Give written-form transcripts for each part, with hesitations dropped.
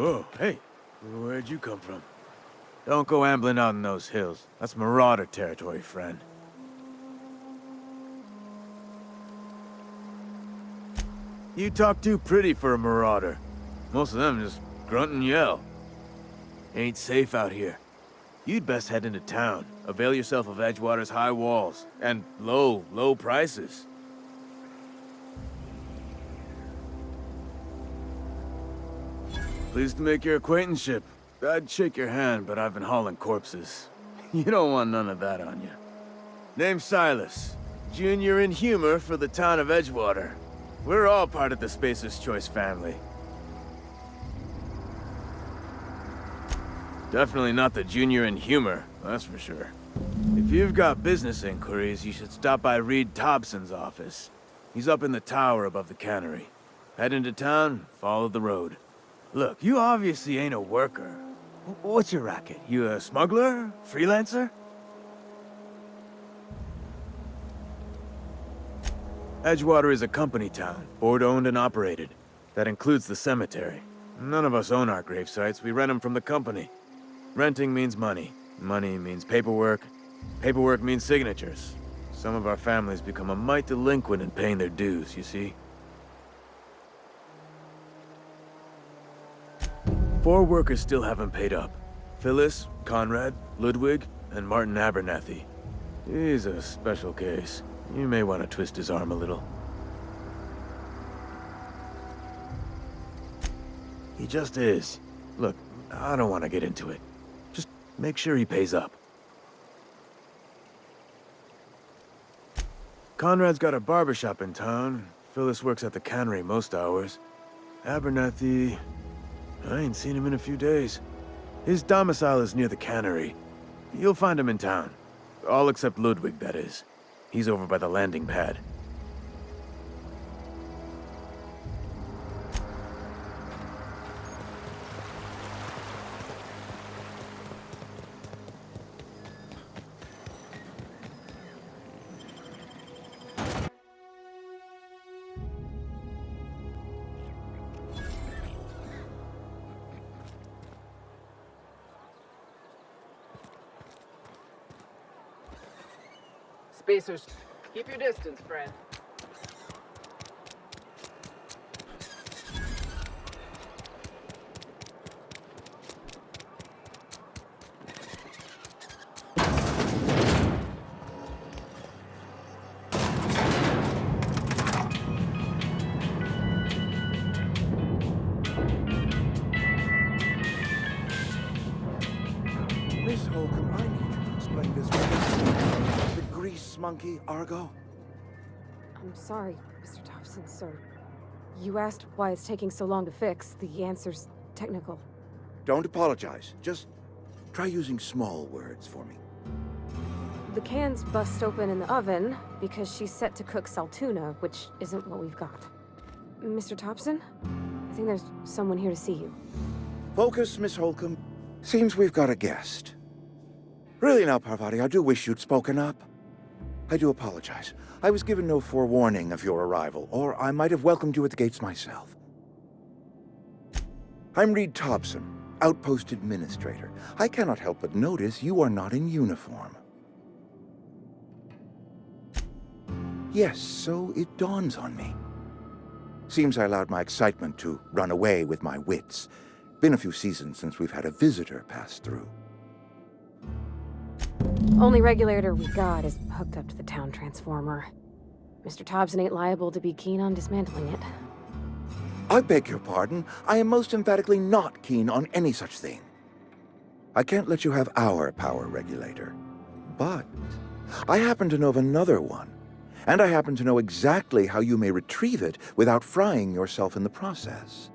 Whoa, hey, where'd you come from? Don't go ambling out in those hills. That's marauder territory, friend. You talk too pretty for a marauder. Most of them just grunt and yell. Ain't safe out here. You'd best head into town. Avail yourself of Edgewater's high walls. And low prices. Pleased to make your acquaintanceship. I'd shake your hand, but I've been hauling corpses. You don't want none of that on you. Name's Silas. Junior in humor for the town of Edgewater. We're all part of the Spacer's Choice family. Definitely not the junior in humor, that's for sure. If you've got business inquiries, you should stop by Reed Thompson's office. He's up in the tower above the cannery. Head into town, follow the road. Look, you obviously ain't a worker. What's your racket? You a smuggler? Freelancer? Edgewater is a company town, board-owned and operated. That includes the cemetery. None of us own our gravesites, we rent them from the company. Renting means money. Money means paperwork. Paperwork means signatures. Some of our families become a mite delinquent in paying their dues, you see? 4 workers still haven't paid up. Phyllis, Conrad, Ludwig, and Martin Abernathy. He's a special case. You may want to twist his arm a little. He just is. Look, I don't want to get into it. Just make sure he pays up. Conrad's got a barbershop in town. Phyllis works at the cannery most hours. Abernathy... I ain't seen him in a few days. His domicile is near the cannery. You'll find him in town. All except Ludwig, that is. He's over by the landing pad. Spacers, keep your distance, friend. Miss Holcomb, I need you to explain this one. The grease monkey, Argo? I'm sorry, Mr. Thompson, sir. You asked why it's taking so long to fix. The answer's technical. Don't apologize. Just try using small words for me. The can's bust open in the oven because she's set to cook saltuna, which isn't what we've got. Mr. Thompson? I think there's someone here to see you. Focus, Miss Holcomb. Seems we've got a guest. Really now, Parvati, I do wish you'd spoken up. I do apologize. I was given no forewarning of your arrival, or I might have welcomed you at the gates myself. I'm Reed Thompson, Outpost Administrator. I cannot help but notice you are not in uniform. Yes, so it dawns on me. Seems I allowed my excitement to run away with my wits. Been a few seasons since we've had a visitor pass through. Only regulator we got is hooked up to the town transformer. Mr. Thompson ain't liable to be keen on dismantling it. I beg your pardon. I am most emphatically not keen on any such thing. I can't let you have our power regulator. But I happen to know of another one. And I happen to know exactly how you may retrieve it without frying yourself in the process.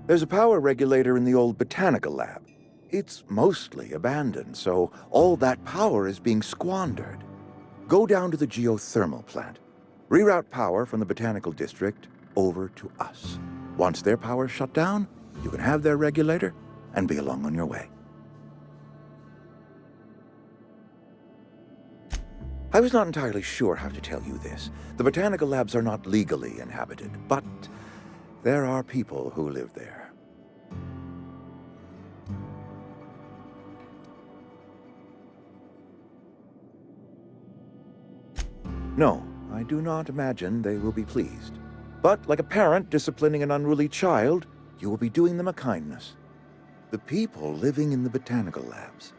There's a power regulator in the old botanical lab. It's mostly abandoned, so all that power is being squandered. Go down to the geothermal plant. Reroute power from the botanical district over to us. Once their power's shut down, you can have their regulator and be along on your way. I was not entirely sure how to tell you this. The botanical labs are not legally inhabited, but There are people who live there. No, I do not imagine they will be pleased. But like a parent disciplining an unruly child, you will be doing them a kindness. The people living in the botanical labs,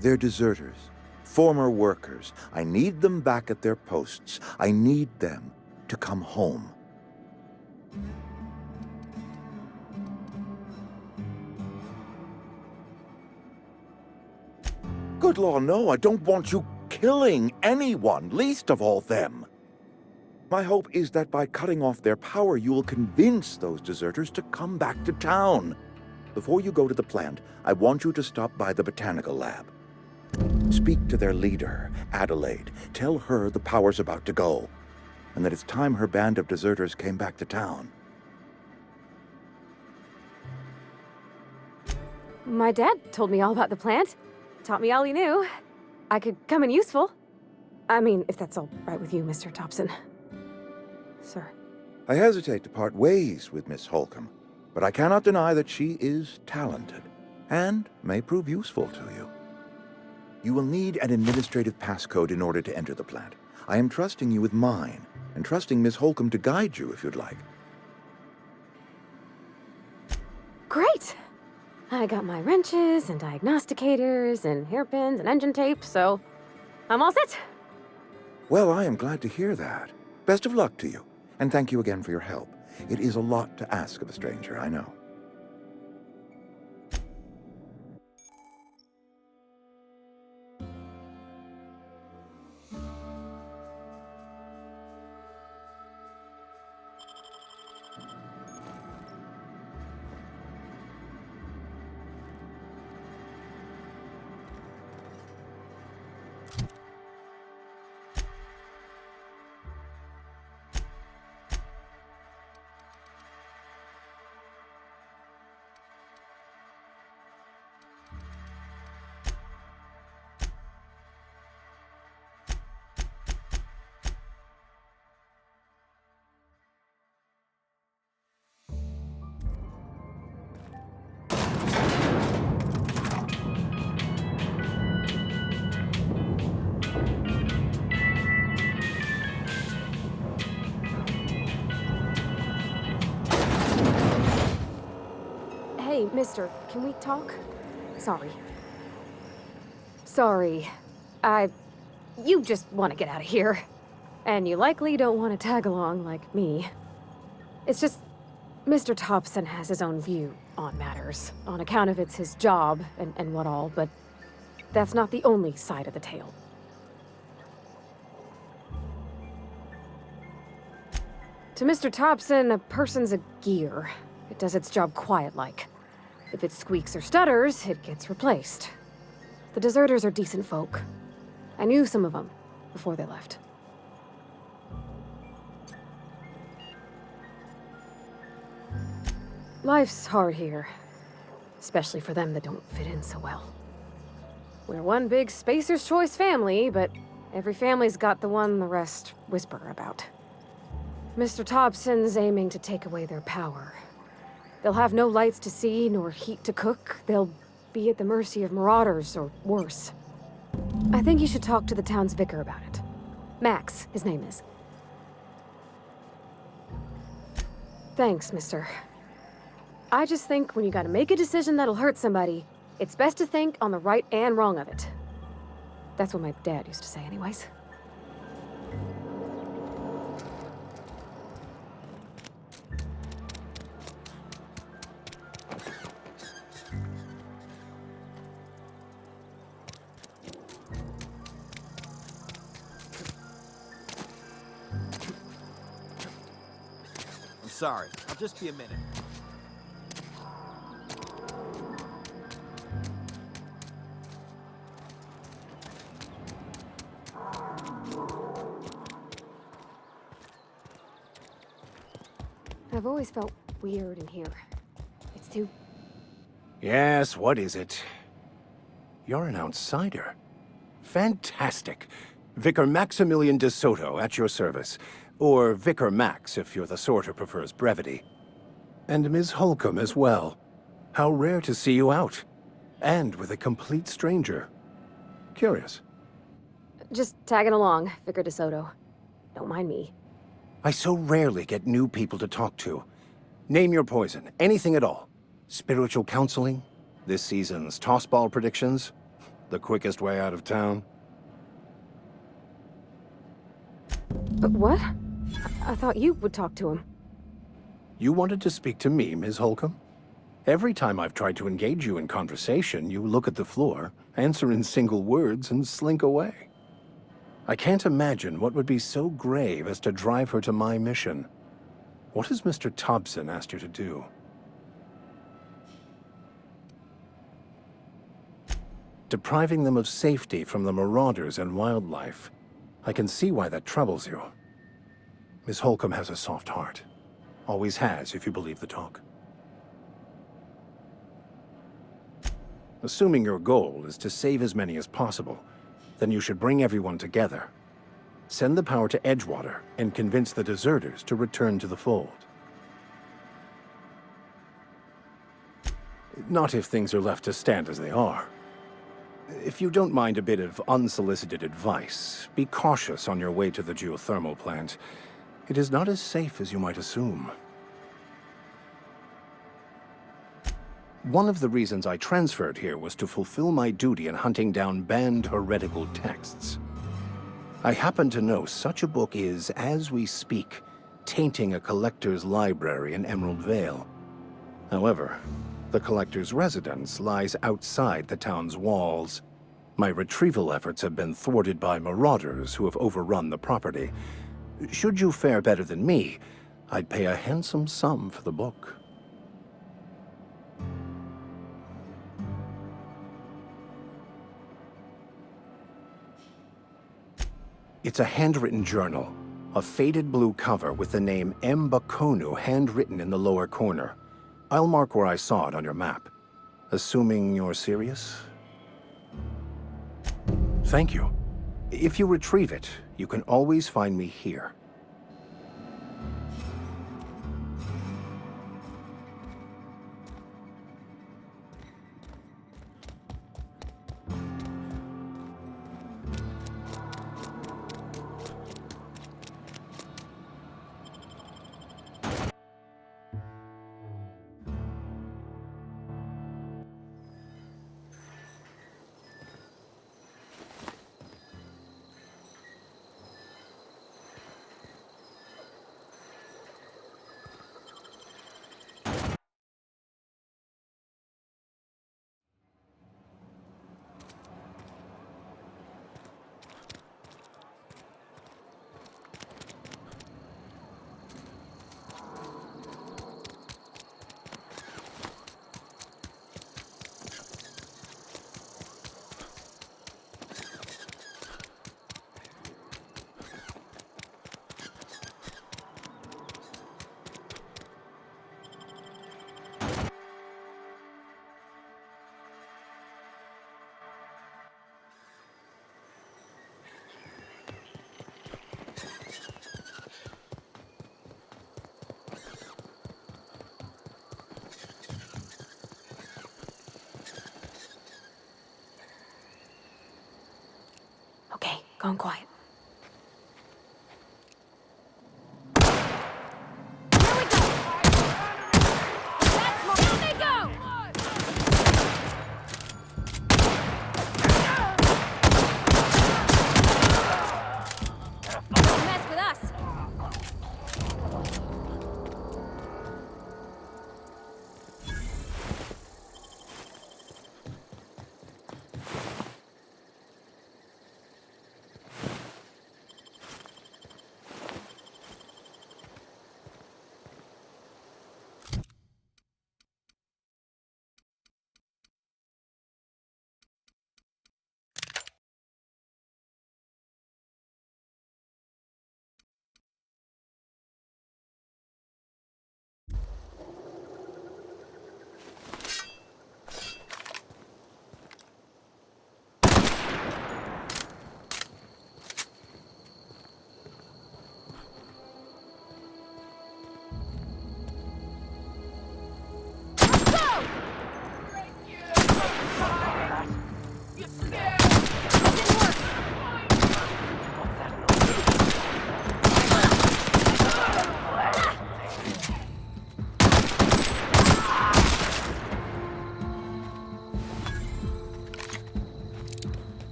they're deserters, former workers. I need them back at their posts. I need them to come home. Good law, no, I don't want you killing anyone, least of all them. My hope is that by cutting off their power, you will convince those deserters to come back to town. Before you go to the plant, I want you to stop by the botanical lab. Speak to their leader, Adelaide. Tell her the power's about to go, and that it's time her band of deserters came back to town. My dad told me all about the plant. Taught me all he knew. I could come in useful. I mean, if that's all right with you, Mr. Thompson. Sir. I hesitate to part ways with Miss Holcomb, but I cannot deny that she is talented, and may prove useful to you. You will need an administrative passcode in order to enter the plant. I am trusting you with mine, and trusting Miss Holcomb to guide you if you'd like. Great! I got my wrenches and diagnosticators and hairpins and engine tape, so I'm all set. Well, I am glad to hear that. Best of luck to you, and thank you again for your help. It is a lot to ask of a stranger, I know. Hey, mister, can we talk? Sorry. Sorry. You just want to get out of here. And you likely don't want to tag along like me. It's just, Mr. Thompson has his own view on matters, on account of it's his job and what all, but that's not the only side of the tale. To Mr. Thompson, a person's a gear. It does its job quiet-like. If it squeaks or stutters, it gets replaced. The deserters are decent folk. I knew some of them before they left. Life's hard here, especially for them that don't fit in so well. We're one big Spacer's Choice family, but every family's got the one the rest whisper about. Mr. Thompson's aiming to take away their power. They'll have no lights to see, nor heat to cook. They'll be at the mercy of marauders, or worse. I think you should talk to the town's vicar about it. Max, his name is. Thanks, mister. I just think when you gotta make a decision that'll hurt somebody, it's best to think on the right and wrong of it. That's what my dad used to say anyways. Sorry, I'll just be a minute. I've always felt weird in here. It's too... Yes, what is it? You're an outsider. Fantastic. Vicar Maximilian de Soto, at your service. Or Vicar Max, if you're the sort who prefers brevity. And Ms. Holcomb as well. How rare to see you out. And with a complete stranger. Curious. Just tagging along, Vicar DeSoto. Don't mind me. I so rarely get new people to talk to. Name your poison, anything at all. Spiritual counseling? This season's tossball predictions? The quickest way out of town? What? I thought you would talk to him. You wanted to speak to me, Ms. Holcomb? Every time I've tried to engage you in conversation, you look at the floor, answer in single words, and slink away. I can't imagine what would be so grave as to drive her to my mission. What has Mr. Thompson asked you to do? Depriving them of safety from the marauders and wildlife. I can see why that troubles you. Miss Holcomb has a soft heart. Always has, if you believe the talk. Assuming your goal is to save as many as possible, then you should bring everyone together. Send the power to Edgewater and convince the deserters to return to the fold. Not if things are left to stand as they are. If you don't mind a bit of unsolicited advice, be cautious on your way to the geothermal plant. It is not as safe as you might assume. One of the reasons I transferred here was to fulfill my duty in hunting down banned heretical texts. I happen to know such a book is, as we speak, tainting a collector's library in Emerald Vale. However, the collector's residence lies outside the town's walls. My retrieval efforts have been thwarted by marauders who have overrun the property. Should you fare better than me, I'd pay a handsome sum for the book. It's a handwritten journal, a faded blue cover with the name M. Bakonu handwritten in the lower corner. I'll mark where I saw it on your map. Assuming you're serious? Thank you. If you retrieve it, you can always find me here. Okay, gone quiet.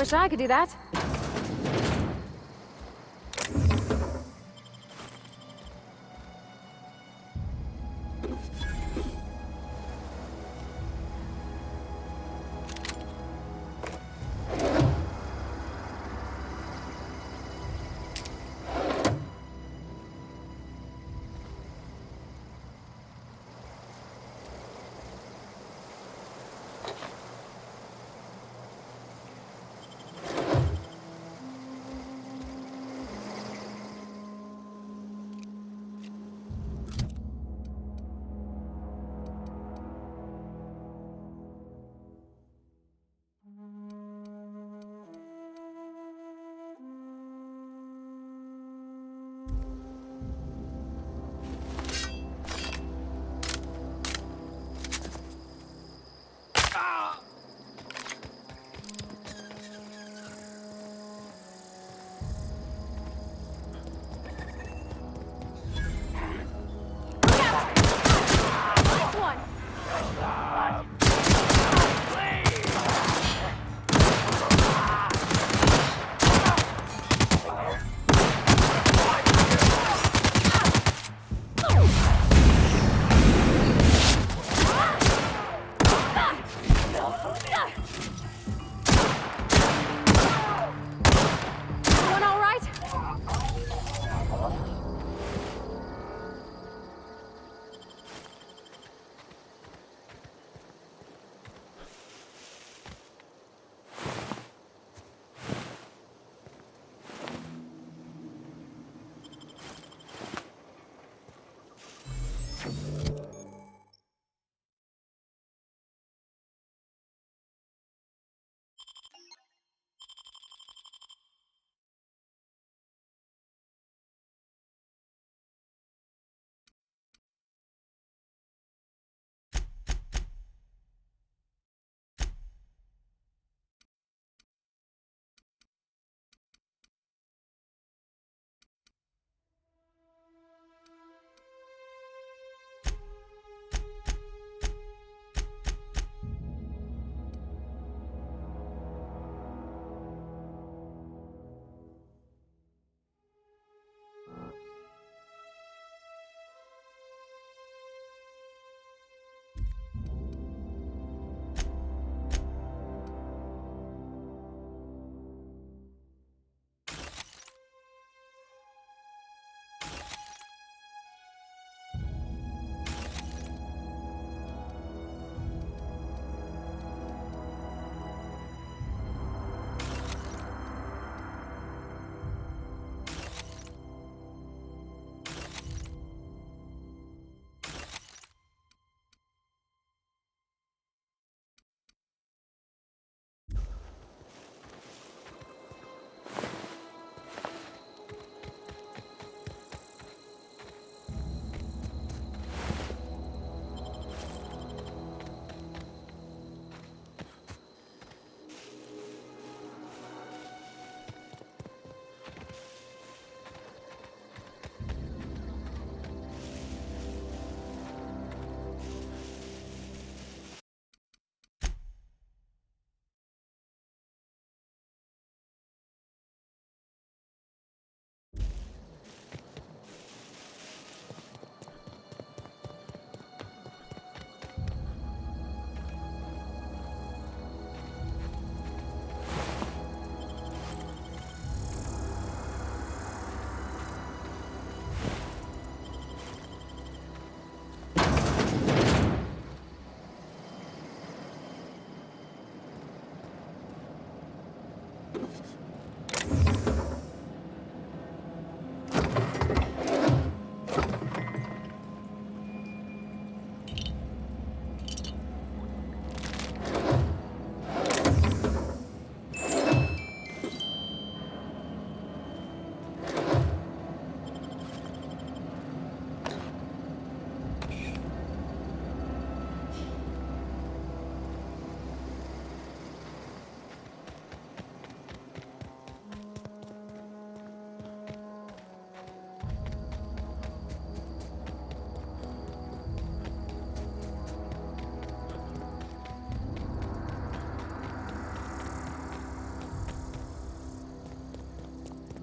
Wish I could do that.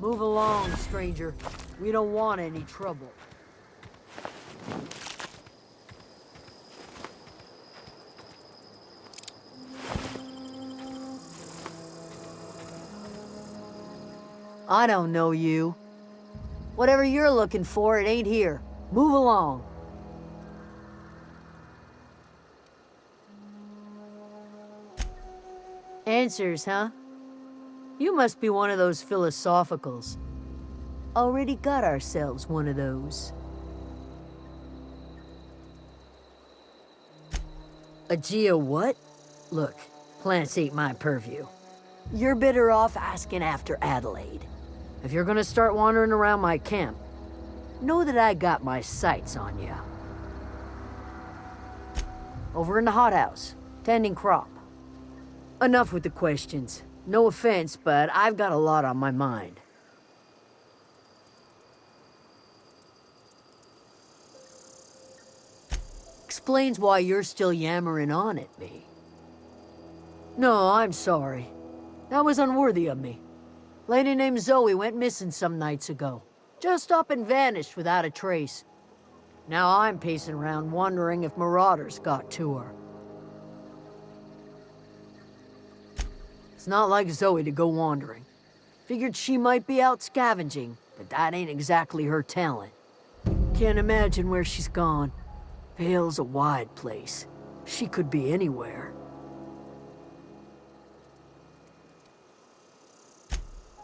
Move along, stranger. We don't want any trouble. I don't know you. Whatever you're looking for, it ain't here. Move along. Answers, huh? You must be one of those philosophicals. Already got ourselves one of those. A geo what? Look, plants ain't my purview. You're better off asking after Adelaide. If you're gonna start wandering around my camp, know that I got my sights on you. Over in the hothouse, tending crop. Enough with the questions. No offense, but I've got a lot on my mind. Explains why you're still yammering on at me. No, I'm sorry. That was unworthy of me. Lady named Zoe went missing some nights ago. Just up and vanished without a trace. Now I'm pacing around wondering if marauders got to her. It's not like Zoe to go wandering. Figured she might be out scavenging, but that ain't exactly her talent. Can't imagine where she's gone. Vale's a wide place. She could be anywhere.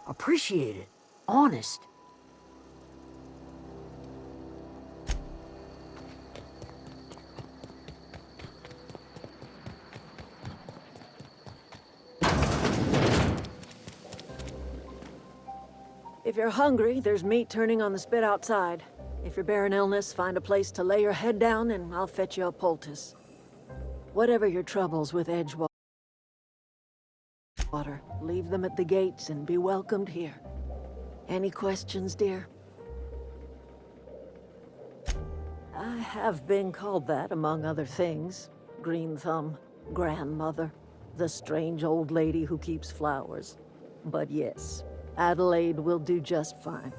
Appreciate it. Honest. If you're hungry, there's meat turning on the spit outside. If you're bearing illness, find a place to lay your head down and I'll fetch you a poultice. Whatever your troubles with Edgewater, leave them at the gates and be welcomed here. Any questions, dear? I have been called that, among other things. Green Thumb, grandmother, the strange old lady who keeps flowers. But yes, Adelaide will do just fine.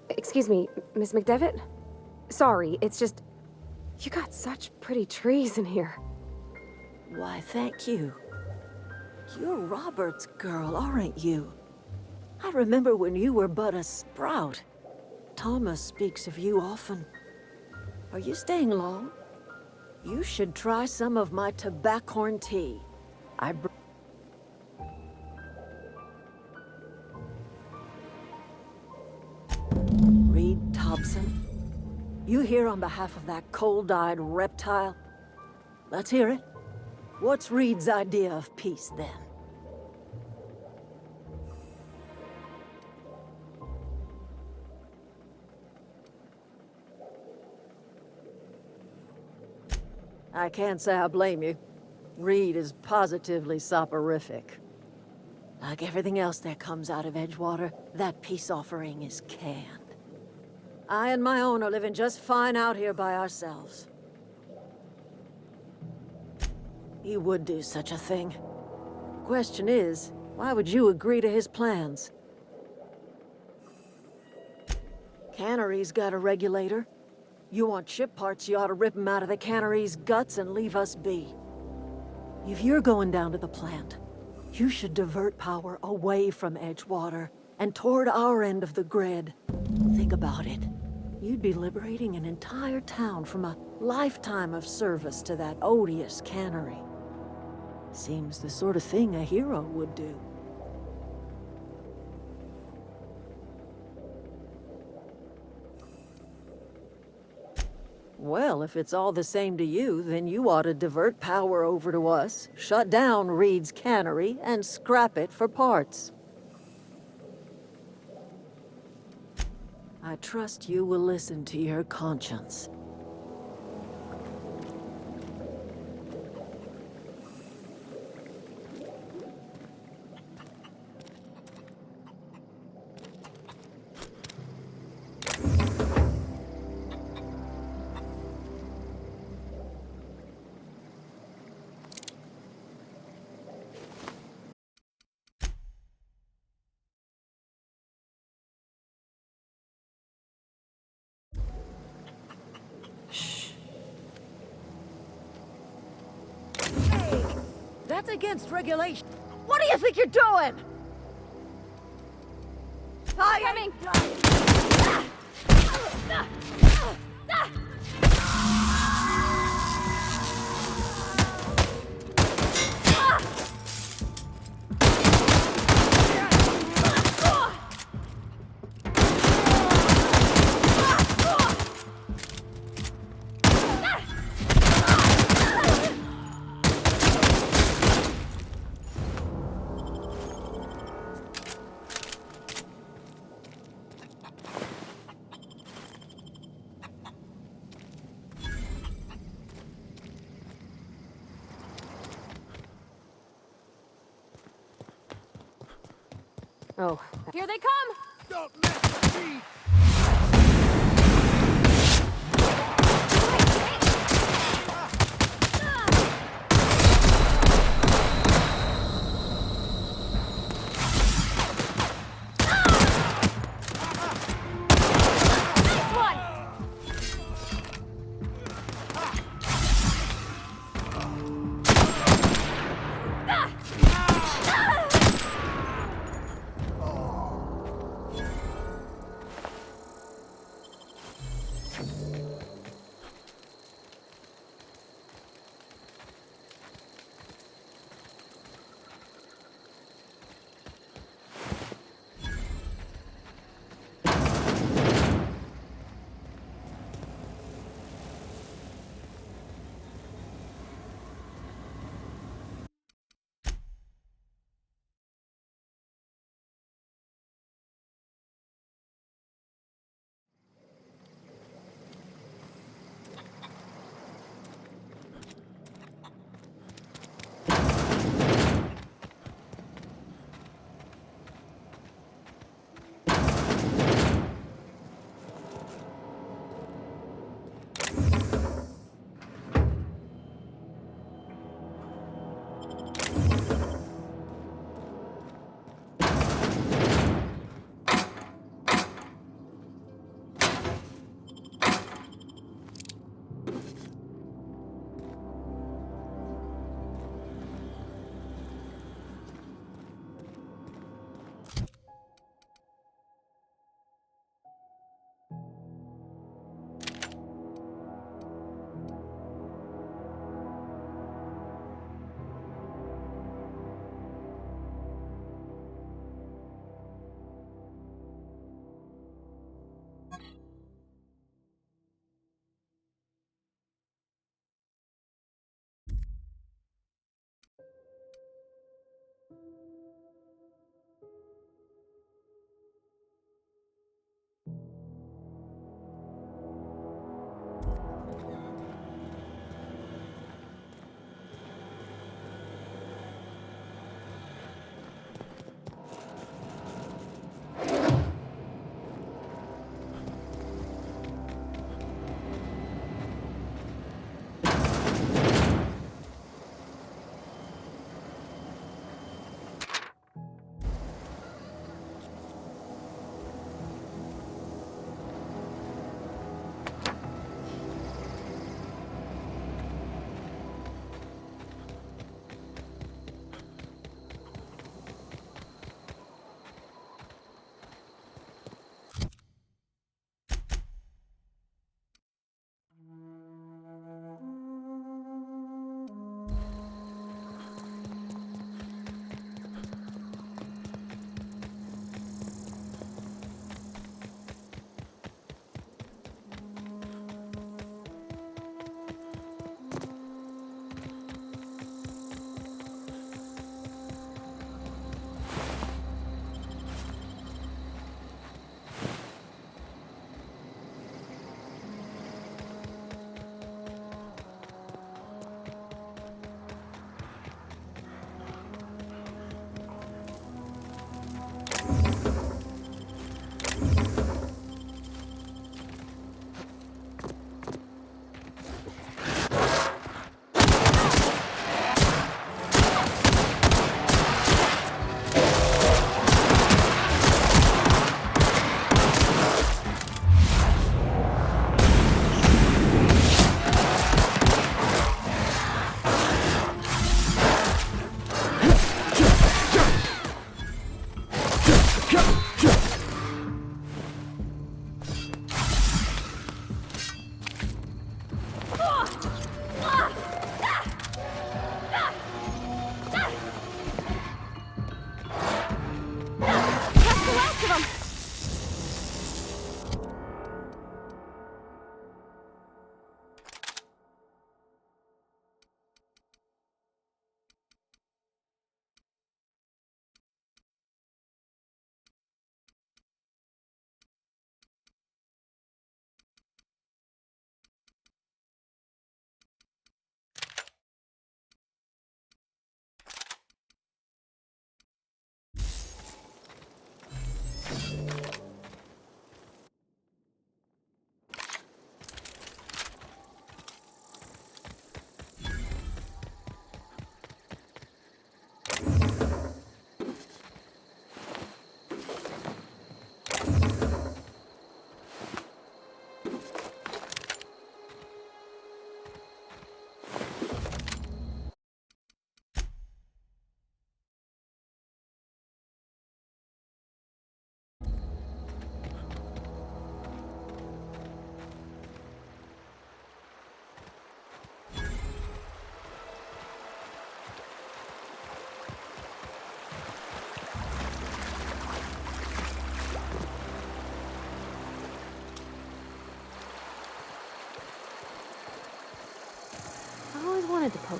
Excuse me, Miss McDevitt? Sorry, it's just... You got such pretty trees in here. Why, thank you. You're Robert's girl, aren't you? I remember when you were but a sprout. Thomas speaks of you often. Are you staying long? You should try some of my tobaccorn tea. Reed Thompson? You here on behalf of that cold-eyed reptile? Let's hear it. What's Reed's idea of peace, then? I can't say I blame you. Reed is positively soporific. Like everything else that comes out of Edgewater, that peace offering is canned. I and my own are living just fine out here by ourselves. He would do such a thing. Question is, why would you agree to his plans? Cannery's got a regulator. You want ship parts, you ought to rip them out of the cannery's guts and leave us be. If you're going down to the plant, you should divert power away from Edgewater and toward our end of the grid. Think about it. You'd be liberating an entire town from a lifetime of service to that odious cannery. Seems the sort of thing a hero would do. Well, if it's all the same to you, then you ought to divert power over to us, shut down Reed's cannery, and scrap it for parts. I trust you will listen to your conscience. That's against regulation. What do you think you're doing? Coming! Oh, here they come! Don't mess with me!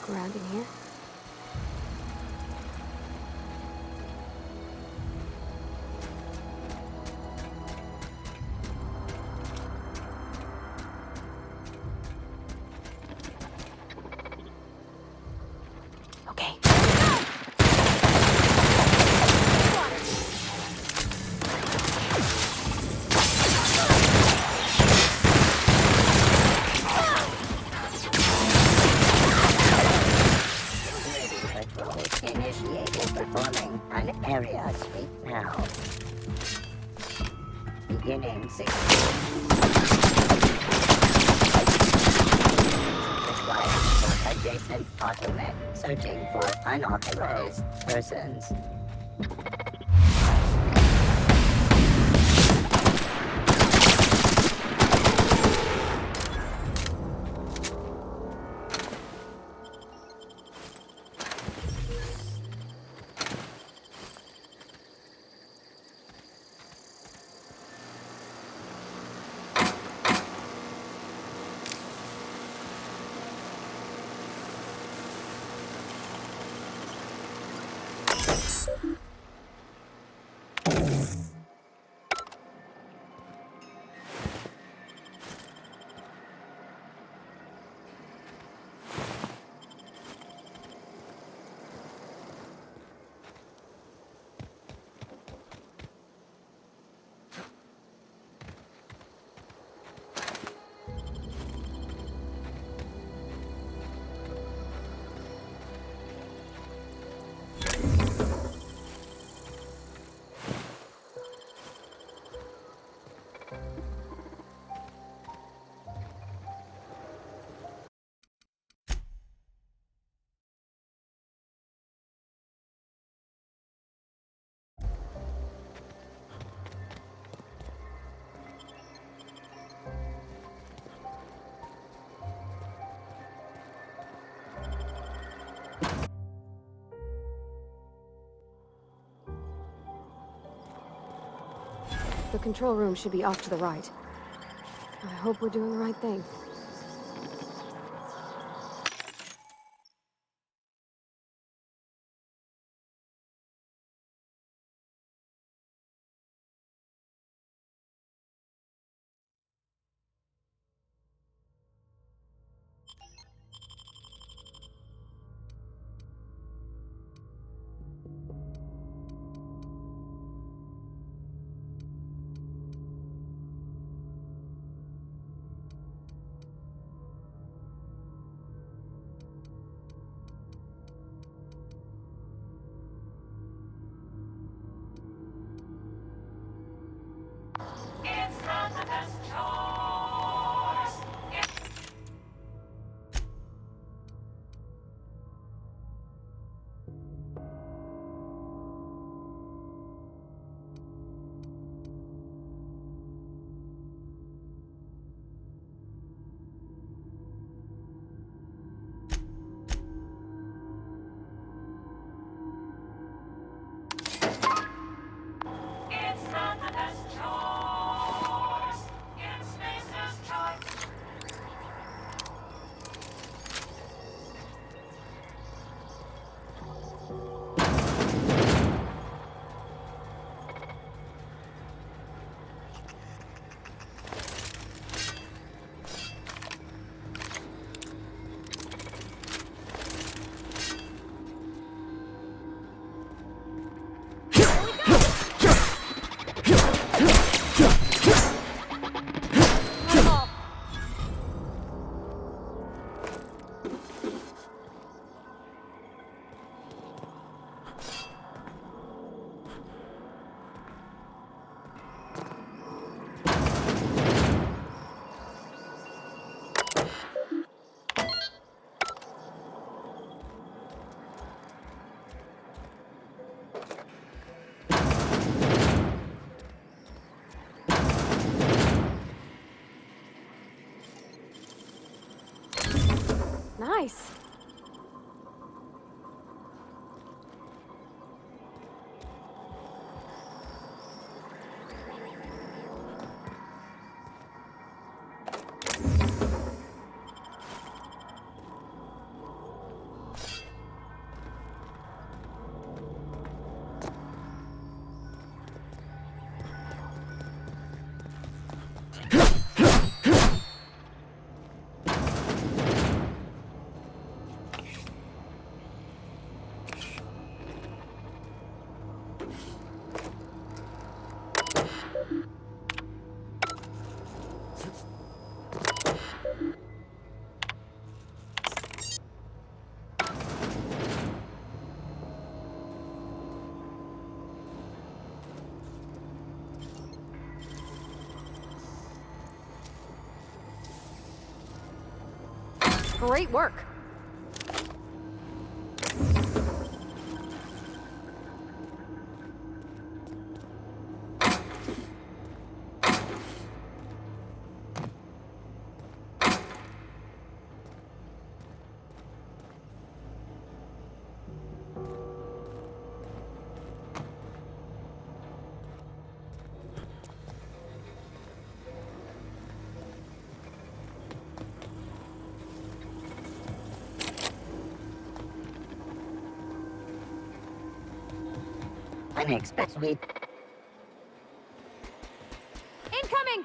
look around in here. Okay. Initiated performing an area sweep now. Beginning 6. Required for adjacent automet searching for unauthorized persons. The control room should be off to the right. I hope we're doing the right thing. Nice. Great work. Unexpected. Incoming!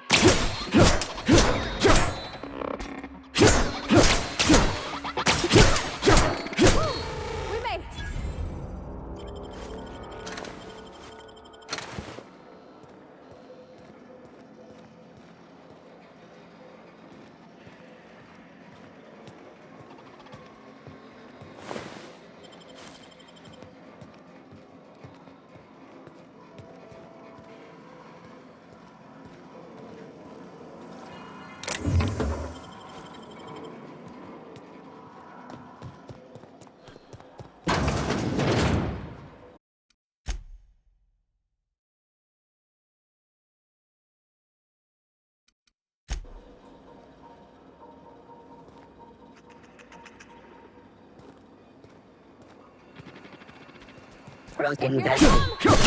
We made it! Broken Here they vessel. come!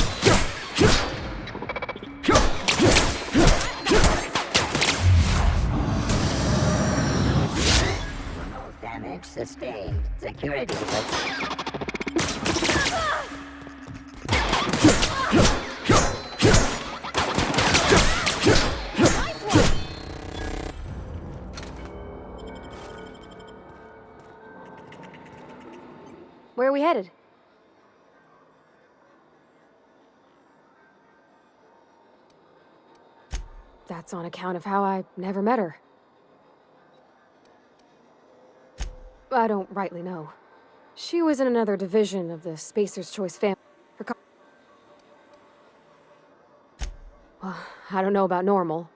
Damage sustained. Security looks. Where are we headed? That's on account of how I never met her. I don't rightly know. She was in another division of the Spacer's Choice family. Well, I don't know about normal.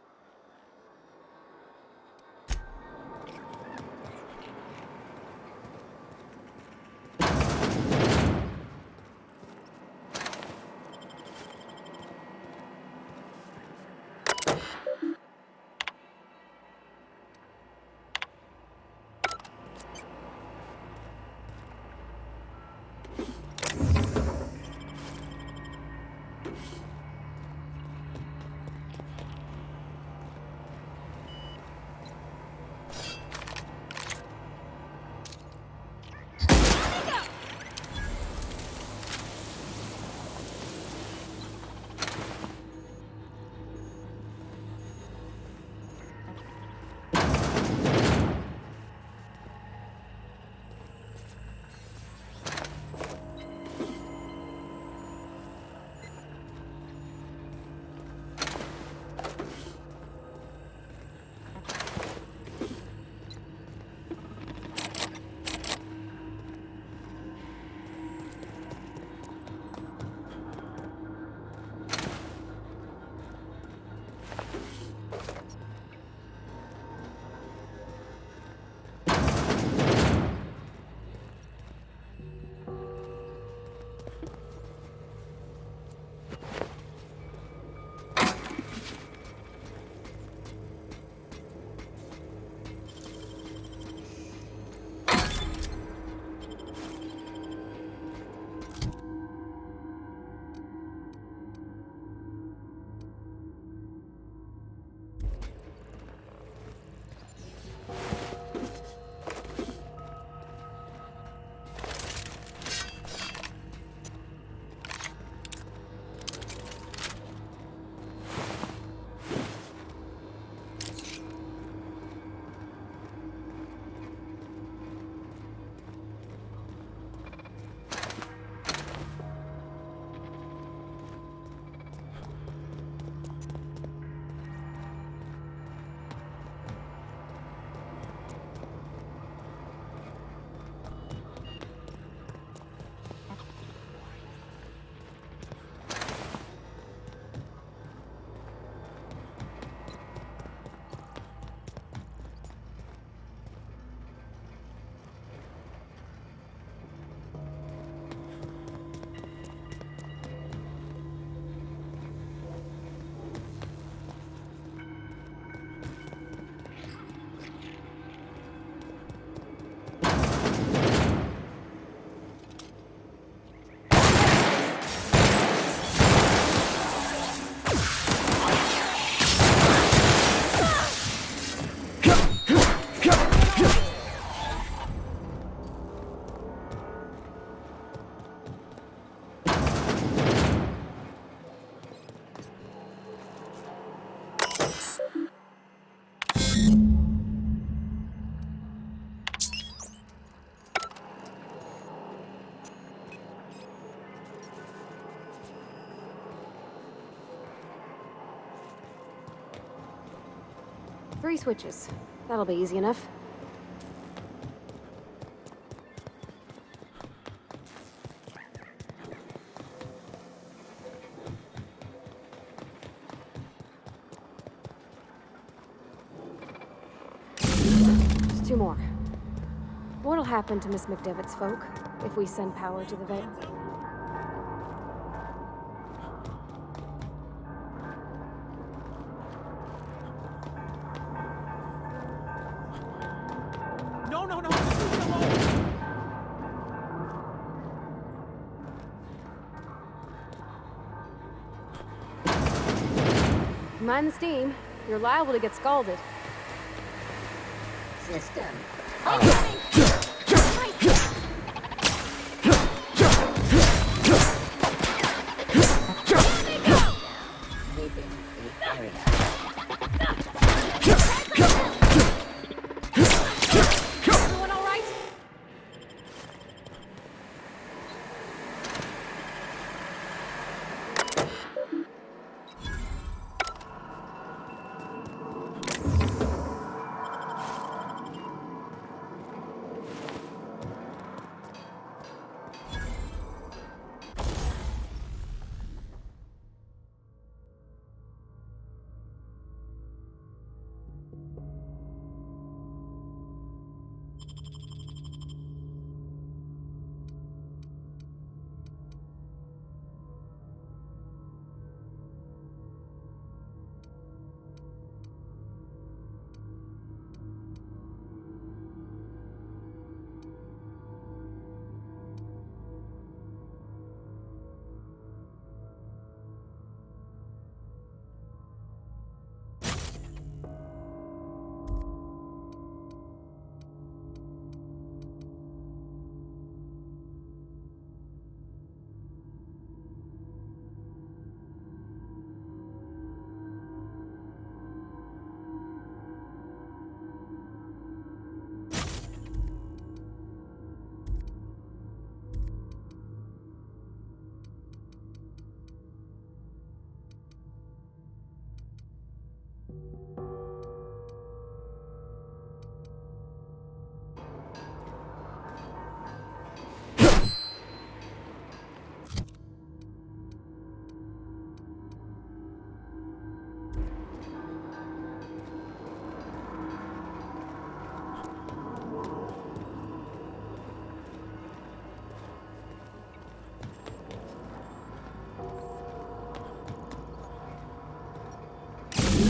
3 switches. That'll be easy enough. Just 2 more. What'll happen to Miss McDevitt's folk if we send power to the Vale? No, no, no! Just leave it alone! Mind the steam. You're liable to get scalded. System. Within the area. Everyone all right?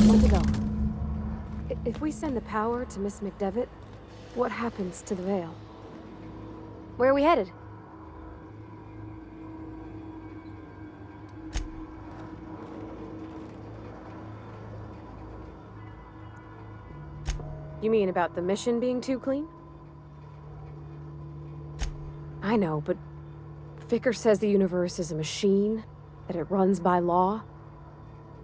One to go. If we send the power to Miss McDevitt, what happens to the Vale? Where are we headed? You mean about the mission being too clean? I know, but Vickers says the universe is a machine, that it runs by law.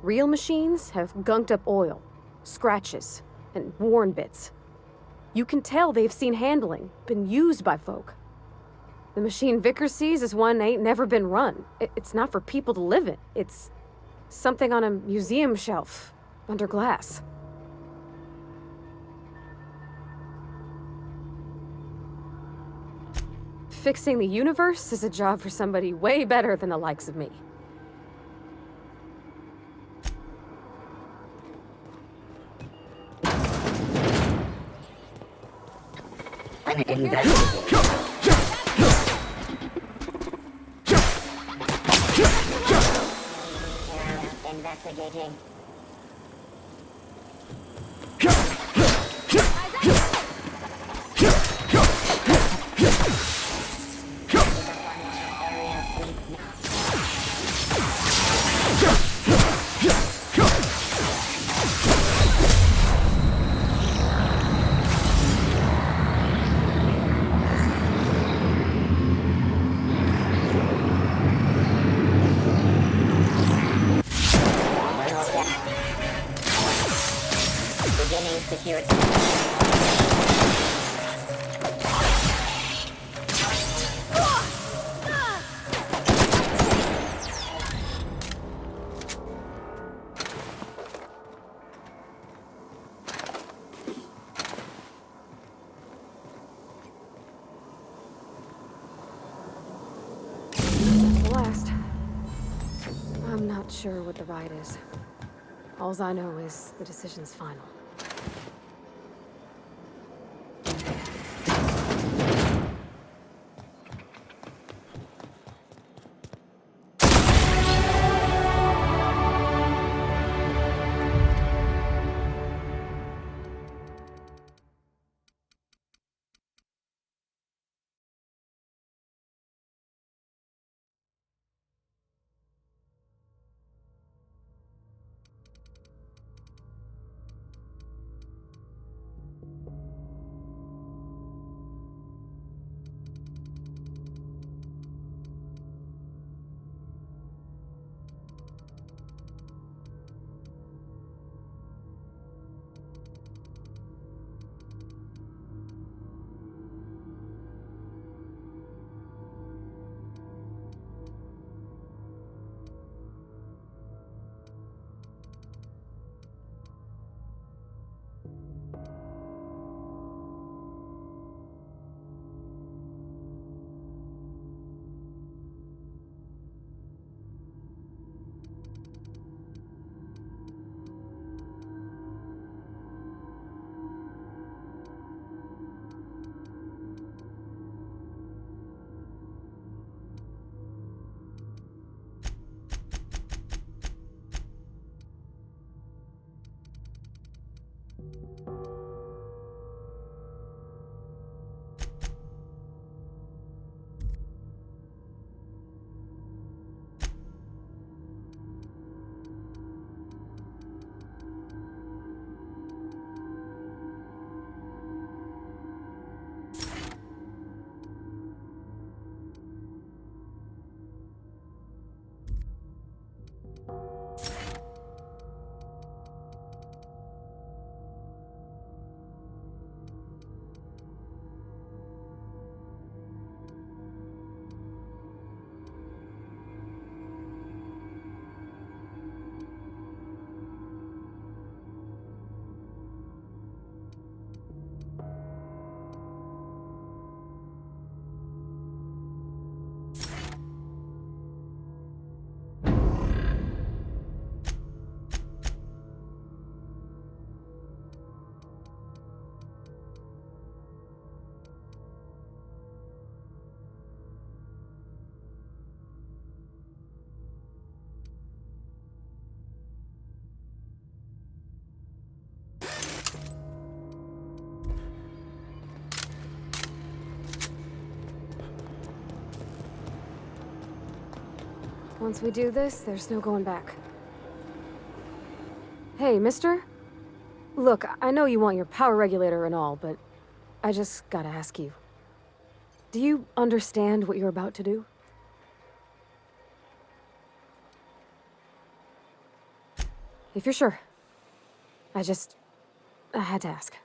Real machines have gunked up oil, scratches, and worn bits. You can tell they've seen handling, been used by folk. The machine Vickers sees is one ain't never been run. It's not for people to live in. It's something on a museum shelf, under glass. Fixing the universe is a job for somebody way better than the likes of me. Investigating. Beginning security. not sure what the ride is. Alls I know is the decision's final. Once we do this, there's no going back. Hey, mister? Look, I know you want your power regulator and all, but I just gotta ask you. Do you understand what you're about to do? If you're sure. I had to ask.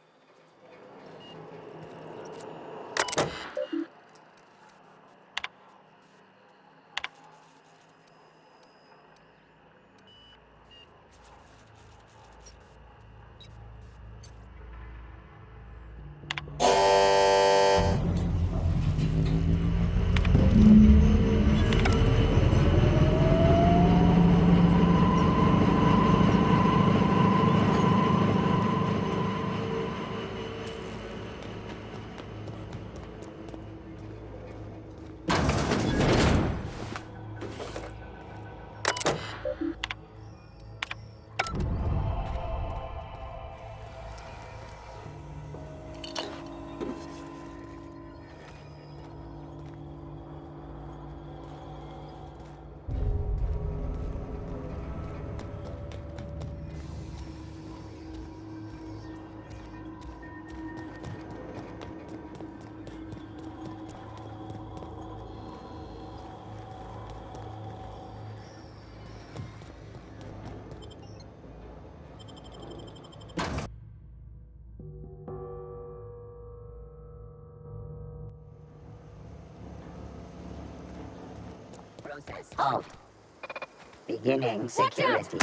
Process halt. Beginning security.